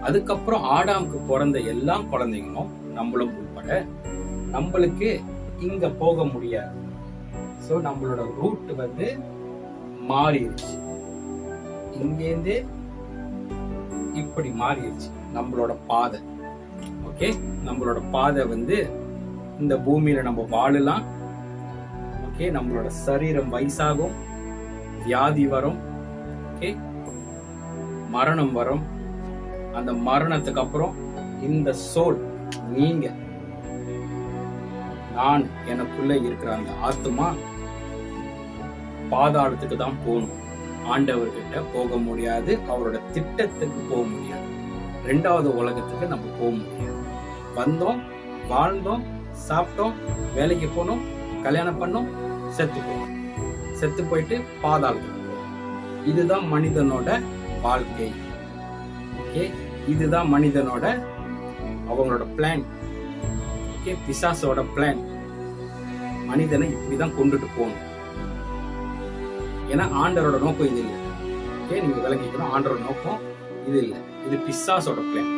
அதுக்கப்புறம் ஆடாமுக்கு பிறந்த எல்லா குழந்தைங்களும் நம்மளும் உட்பட நம்மளுக்கு இங்க போக முடியாது. சோ நம்மளோட ரூட் வந்து மாறிடுச்சு. இங்கேருந்து இப்படி மாறிடுச்சு நம்மளோட பாதை. ஓகே, நம்மளோட பாதை வந்து இந்த பூமியில நம்ம வாழலாம். ஓகே, நம்மளோட சரீரம் வயசாகும், வியாதி வரும், ஓகே, மரணம் வரும். அந்த மரணத்துக்கு அப்புறம் இந்த சோல், நீங்க, நான், எனக்குள்ள இருக்கிற அந்த ஆத்மா பாதாளத்துக்கு தான் போகணும். ஆண்டவர்கிட்ட போக முடியாது, அவரோட திட்டத்துக்கு போக முடியாது, ரெண்டாவது உலகத்துக்கு நம்ம போக முடியாது. வந்தோம், வாழ்ந்தோம், சாப்பிட்டோம், வேலைக்கு போனோம், கல்யாணம் பண்ணோம், செத்து போனோம், செத்து போயிட்டு பாதாளத்துக்கு போனோம். இதுதான் மனிதனோட வாழ்க்கை. ஓகே, இதுதான் மனிதனோட அவங்களோட பிளான். ஓகே, பிசாசோட பிளான் மனிதனை இப்படிதான் கொண்டுட்டு போகணும். ஏன்னா ஆண்டவரோட நோக்கம் இது இல்லை. ஓகே, நீங்க விளங்கிக்கணும், ஆண்டவரோட நோக்கம் இது இல்லை, இது பிசாசோட பிளான்.